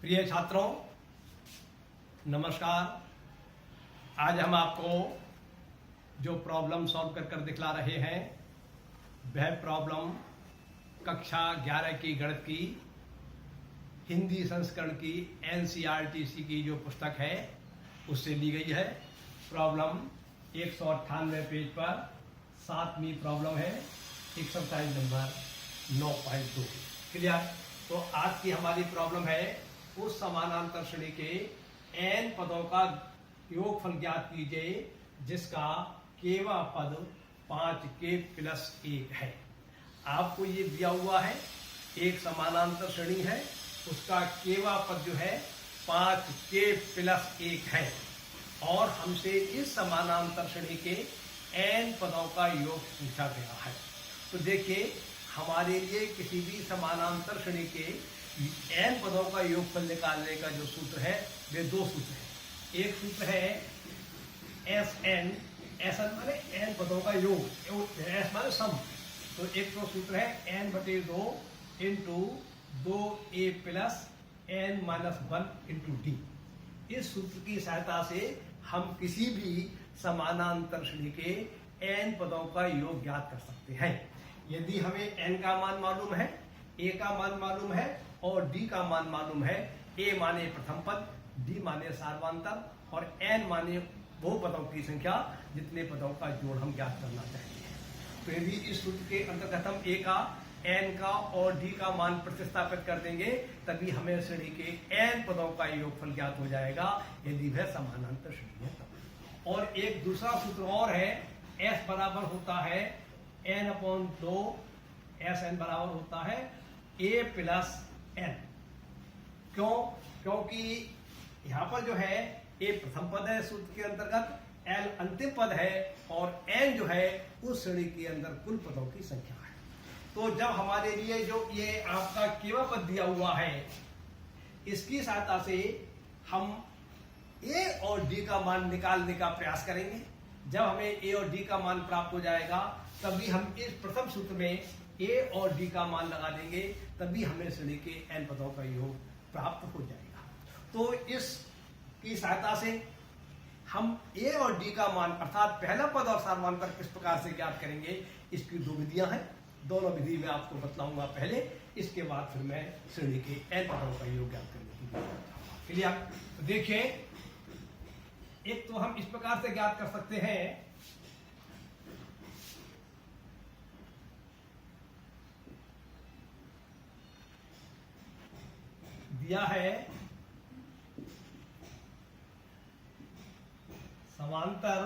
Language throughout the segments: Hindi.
प्रिय छात्रों, नमस्कार। आज हम आपको जो प्रॉब्लम सॉल्व कर दिखला रहे हैं वह प्रॉब्लम कक्षा 11 की गणित की हिंदी संस्करण की एनसीईआरटी की जो पुस्तक है उससे ली गई है। प्रॉब्लम 198 पेज पर 7वीं प्रॉब्लम है, एक्सरसाइज नंबर 9.2। क्लियर? तो आज की हमारी प्रॉब्लम है उस समानांतर श्रेणी के n पदों का योगफल ज्ञात कीजिए जिसका केवा पद 5k+1 है। आपको ये दिया हुआ है, एक समानांतर श्रेणी है, उसका केवा पद जो है 5k+1 है और हमसे इस समानांतर श्रेणी के n पदों का योग पूछा गया है। तो देखिए, हमारे लिए किसी भी समानांतर श्रेणी के n पदों का योगफल निकालने का जो सूत्र है वे दो सूत्र हैं। एक सूत्र है Sn, Sn माने n पदों का योग, S माने सम। तो एक तो सूत्र है n/2 into 2a + n-1 × d। इस सूत्र की सहायता से हम किसी भी समानांतर श्रेणी के n पदों का योग ज्ञात कर सकते हैं। यदि हमें n का मान मालूम है, a का मान मालूम है और d का मान मालूम है, a माने प्रथम पद, d माने सार्वधातुक और n माने वो पदों की संख्या जितने पदों का जोड़ हम ज्ञात करना चाहते हैं। तो यदि इस सूत्र के अंतर्गत हम a का, n का और d का मान प्रतिस्थापित कर देंगे तभी हमें श्रेणी के n पदों का योगफल ज्ञात हो जाएगा यदि वह समानांतर श्रेणी है तब। और एक दूसरा सूत्र और है, S बराबर होता है n/2, Sn बराबर होता है a + n। क्यों? क्योंकि यहाँ पर जो है a प्रथम पद है सूत्र के अंतर्गत, l अंतिम पद है और n जो है उस श्रेणी के अंदर कुल पदों की संख्या है। तो जब हमारे लिए जो ये आपका केवा पद दिया हुआ है, इसकी सहायता से हम a और d का मान निकालने का प्रयास करेंगे। जब हमें a और d का मान प्राप्त हो जाएगा तभी हम इस प्रथम सूत्र में a और d का मान लगा देंगे, तभी हमें श्रेणी के n पदों का योग प्राप्त हो जाएगा। तो इसकी सहायता से हम a और d का मान अर्थात पहला पद और सार्वधातुक किस प्रकार से ज्ञात करेंगे, इसकी दो विधियां हैं। दोनों विधि में आपको बतलाऊंगा पहले, इसके बाद फिर मैं श्रेणी के n पदों का योग ज्ञात करने की विधि बताऊंगा। क्लियर? तो देखिए, एक तो हम इस प्रकार से ज्ञात कर सकते हैं, दिया है समांतर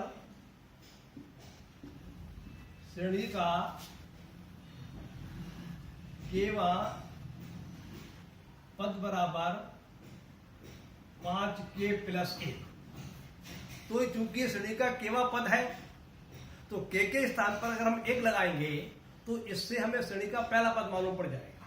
श्रेणी का केवा पद बराबर 5k+1। तो चूंकि श्रेणी का केवा पद है तो k के स्थान पर अगर हम 1 लगाएंगे तो इससे हमें श्रेणी का पहला पद मालूम पड़ जाएगा।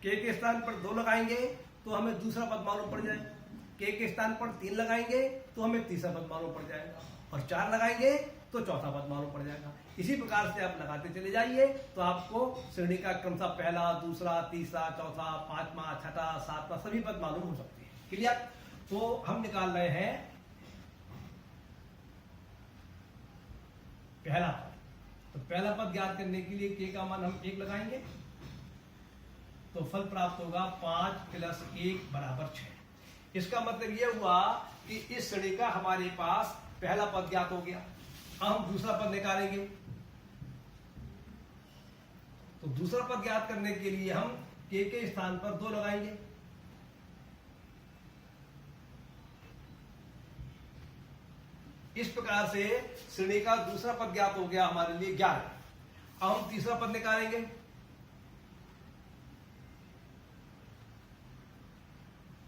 k के स्थान पर 2 लगाएंगे तो हमें दूसरा पद मालूम पड़ जाएगा। k के स्थान पर 3 लगाएंगे तो हमें तीसरा पद मालूम पड़ जाएगा और 4 लगाएंगे तो चौथा पद मालूम पड़ जाएगा। इसी प्रकार से आप लगाते चले जाइए तो आपको श्रेणी का क्रमशः पहला, दूसरा, तीसरा, चौथा, पांचवा, छठा, सातवां सभी पद मालूम हो सकते हैं। क्लियर? तो हम निकाल रहे हैं पहला पद। तो पहला पद ज्ञात करने के लिए k का मान हम 1 लगाएंगे तो फल प्राप्त होगा 5 + 1 = 6। इसका मतलब यह हुआ कि इस श्रेणी का हमारे पास पहला पद ज्ञात हो गया। अब हम दूसरा पद निकालेंगे तो दूसरा पद ज्ञात करने के लिए हम k के स्थान पर 2 लगाएंगे। इस प्रकार से श्रेणी का दूसरा पद ज्ञात हो गया हमारे लिए 11। अब हम तीसरा पद निकालेंगे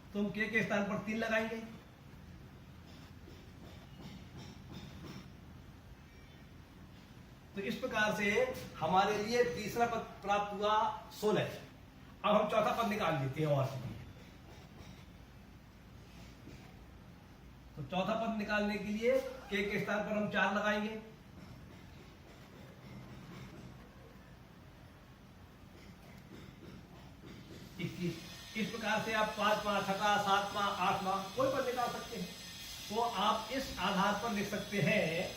तो हम k के स्थान पर 3 लगाएंगे। तो इस प्रकार से हमारे लिए तीसरा पद प्राप्त हुआ 16। अब हम चौथा पद निकाल लेते हैं और तो चौथा पद निकालने के लिए k के स्थान पर हम 4 लगाएंगे। 21। इस प्रकार से आप 5वां, 6वां, 7वां, 8वां कोई पद निकाल सकते हैं। तो आप इस आधार पर लिख सकते हैं,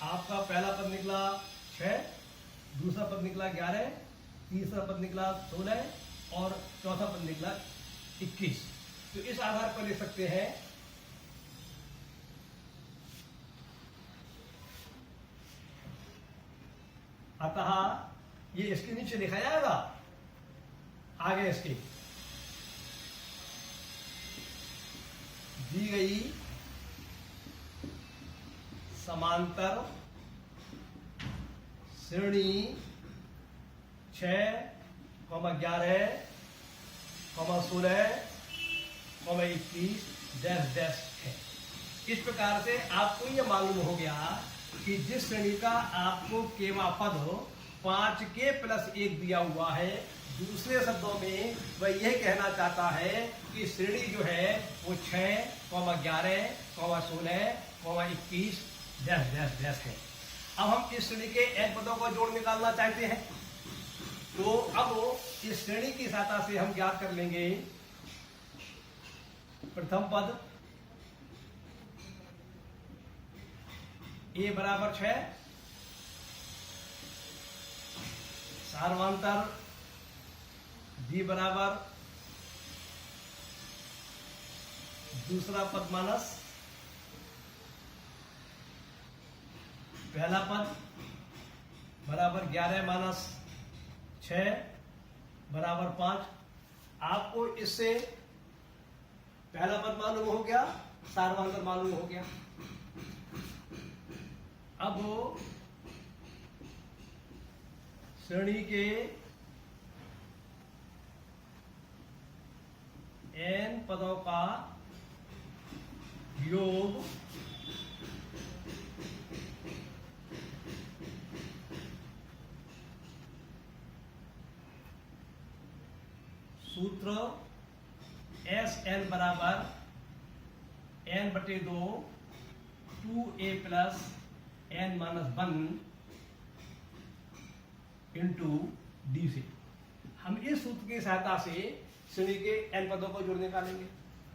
आपका पहला पद निकला 6, दूसरा पद निकला 11, तीसरा पद निकला 16 और चौथा पद निकला 21। तो इस आधार पर लिख सकते हैं अतः ये इसके नीचे लिखा जाएगा, आगे इसके दी गई समांतर श्रेणी 6, 11, 16, 21 डैश डैश है। इस प्रकार से आपको यह मालूम हो गया कि जिस श्रेणी का आपको केवा पद 5 के प्लस 1 दिया हुआ है, दूसरे शब्दों में वह यह कहना चाहता है कि श्रेणी जो है वो 6, 11, 16, 21 डैश डैश डैश है। अब हम इस श्रेणी के n पदों का जोड़ निकालना चाहते हैं, तो अब इस श्रेणी की सहायता से हम ज्ञात कर लेंगे प्रथम पद a बराबर 6, सार्वांतर b बराबर दूसरा पद माइनस पहला पद बराबर 11 माइनस 6 बराबर 5। आपको इससे पहला पद मालूम हो गया, सार्वांतर मालूम हो गया। अब श्रेणी के n पदों का योग सूत्र Sn बराबर n/2 2a plus n minus 1 into D से। हम इस सूत्र की सहायता से श्रेणी के n पदों को जोड़ निकालेंगे।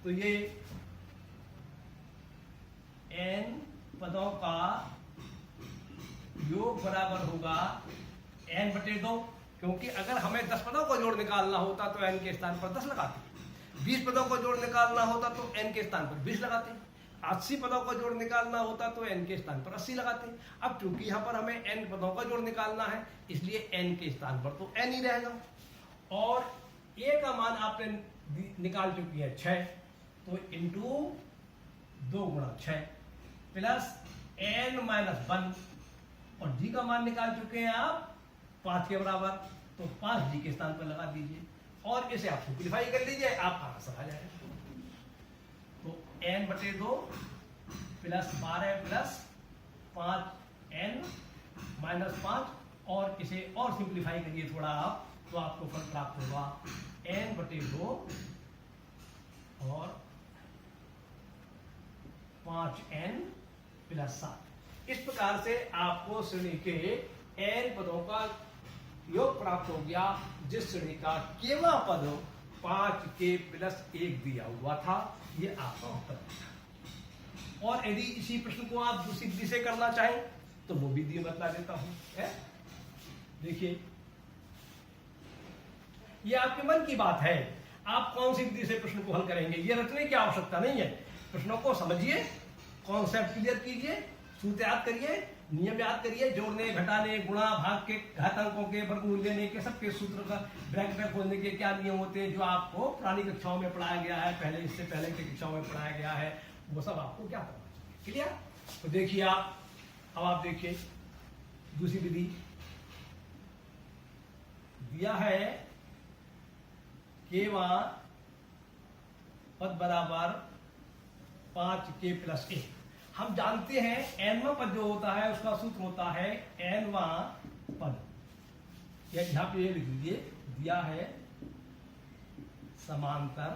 तो ये n पदों का योग बराबर होगा n/2, क्योंकि अगर हमें 10 पदों को जोड़ निकालना होता तो n के स्थान पर 10 लगाते, 20 पदों को जोड़ निकालना होता तो n के स्थान पर 20 लगाते, 80 पदों को जोड़ निकालना होता तो n के स्थान पर 80 लगाते। अब चूंकि यहाँ पर हमें n पदों का जोड़ निकालना है, इसलिए n के स्थान पर तो n ही रहेगा। और a का मान आपने निकाल चुकी है 6, तो इंटू 2 गुणा 6 प्लस n माइनस 1, और d का मान निकाल चुके हैं आप 5 के बराबर, तो 5 d के स्थान पर लगा दीजिए और इसे आप सिंप्लीफाई कर लीजिए, आपका आंसर आ जाएगा। तो n/2 plus 12 plus 5n minus 5, और इसे और सिंप्लीफाई करिए थोड़ा आप, तो आपको फल प्राप्त होगा n/2 और 5n प्लस 7। इस प्रकार से आपको श्रेणी के n पदों का योग प्राप्त हो गया, जिस श्रेणी का केवल पद 5 के प्लस 1 दिया हुआ था। ये आपका उत्तर है। और यदि इसी प्रश्न को आप दूसरी विधि से करना चाहें तो वो विधि बता देता हूं। देखिए, ये आपके मन की बात है, आप कौन सी विधि से प्रश्न को हल करेंगे, ये रटने की आवश्यकता नहीं है। प्रश्नों को समझिए, कॉन्सेप्ट क्लियर कीजिए, सूत्र याद करिए, नियम याद करिए, जोड़ने, घटाने, गुणा, भाग के, घातांकों के, वर्गमूल लेने के, सबके सूत्र का ब्रैकेट खोलने के क्या नियम होते हैं, जो आपको पुरानी कक्षाओं में पढ़ाया गया है, पहले इससे पहले की कक्षाओं में पढ़ाया गया है, वो सब आपको क्या करना चाहिए। क्लियर? तो देखिए आप, अब आप देखिए दूसरी विधि दिया है, केवा पद बराबर 5 के प्लस 1। हम जानते हैं nवां पद जो होता है उसका सूत्र होता है nवां पद, या यहां पे ये लिख लीजिए, दिया है समांतर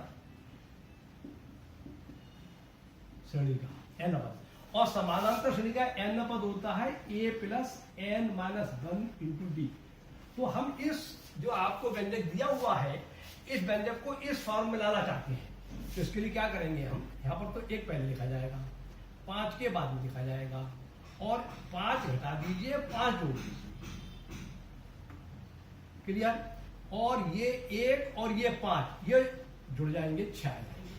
श्रेणी का n पद, और समानांतर श्रेणी का n पद होता है a plus n minus 1 into D. तो हम इस जो आपको व्यंजक दिया हुआ है इस व्यंजक को इस फॉर्म में लाना चाहते हैं, तो इसके लिए क्या करेंगे हम, यहाँ पर तो 1 पहले लिखा जाएगा, 5 के बाद में लिखा जाएगा, और 5 घटा दीजिए, 5 जोड़ दीजिए। क्लियर? और ये 1 और ये 5 ये जुड़ जाएंगे, 6 आ जाएंगे।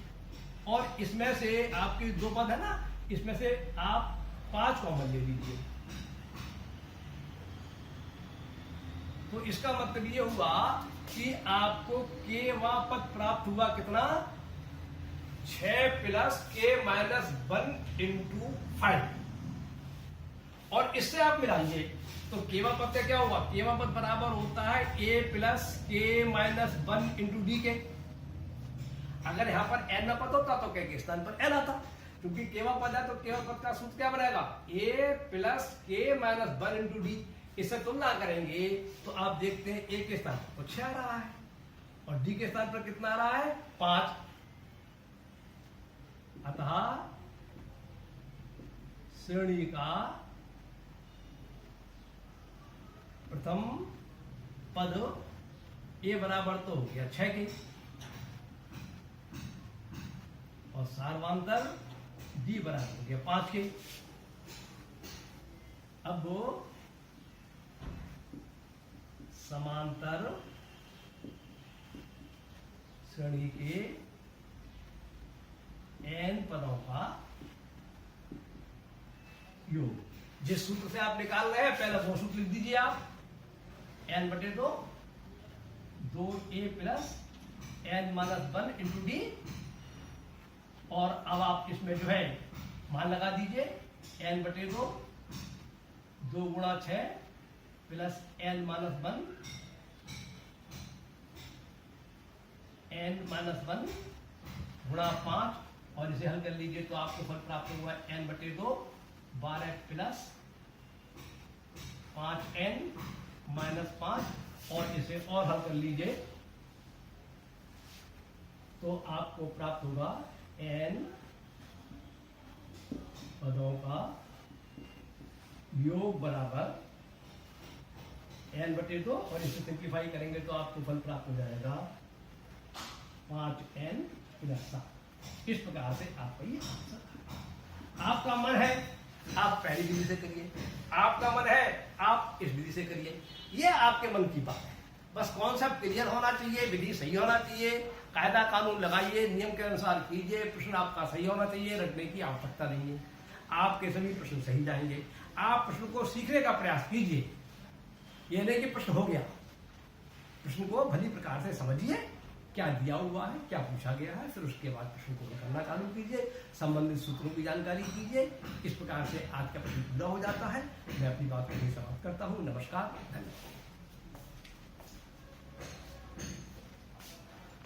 और इसमें से आपके 2 पद है ना, इसमें से आप 5 कॉमन ले लीजिए। तो इसका मतलब ये हुआ कि आपको के वा पद प्राप्त हुआ कितना, 6 प्लस के माइनस 1 इंटू 5। और इससे आप मिलाइए तो केवा पद का क्या हुआ, केवा पद बराबर होता है a प्लस के माइनस 1 इंटू डी के। अगर यहाँ पर n पद होता तो के स्थान पर n आता, क्योंकि केवा पद है तो केवा पद का सूत्र क्या बनेगा, a प्लस के माइनस 1 इंटू डी। इससे तुलना करेंगे तो आप देखते हैं a के स्थान पर 6 आ रहा है और d के स्थान पर कितना आ रहा है, 5। अतः श्रेणी का प्रथम पद a बराबर तो हो गया 6 के, और सार्वांतर d बराबर हो गया 5 के। अब समांतर श्रेणी के n पदों का योग, जिस सूत्र से आप निकाल रहे हैं पहले वो सूत्र लिख दीजिए आप, n बटे 2 2a plus n minus 1 into D. और अब आप इसमें जो है मान लगा दीजिए, n बटे 2 गुणा 6 plus n minus 1 n minus 1 गुणा 5, और इसे हल कर लीजिए तो आपको फल प्राप्त हुआ n बटे 2 12 प्लस 5n माइनस 5, और इसे और हल कर लीजिए तो आपको प्राप्त होगा n पदों का योग बराबर n बटे 2, और इसे सिंप्लीफाई करेंगे तो आपको फल प्राप्त हो जाएगा 5n प्लस 7। इस प्रकार से आपका ये आंसर। आपका मन है आप पहली विधि से करिए, आपका मन है आप इस विधि से करिए, ये आपके मन की बात है। बस कॉन्सेप्ट क्लियर होना चाहिए, विधि सही होना चाहिए, कायदा कानून लगाइए, नियम के अनुसार कीजिए, प्रश्न आपका सही होना चाहिए, रटने की आवश्यकता नहीं है। आपके सभी प्रश्न सही जाएंगे। आप प्रश्न को सीखने का प्रयास कीजिए, यह नहीं कि प्रश्न हो गया। प्रश्न को भली प्रकार से समझिए, क्या दिया हुआ है, क्या पूछा गया है, फिर उसके बाद प्रश्न को करना चालू कीजिए, संबंधित सूत्रों की जानकारी कीजिए। इस प्रकार से आज का प्रश्न पूरा हो जाता है। मैं अपनी बात को यहीं समाप्त करता हूँ। नमस्कार, धन्यवाद।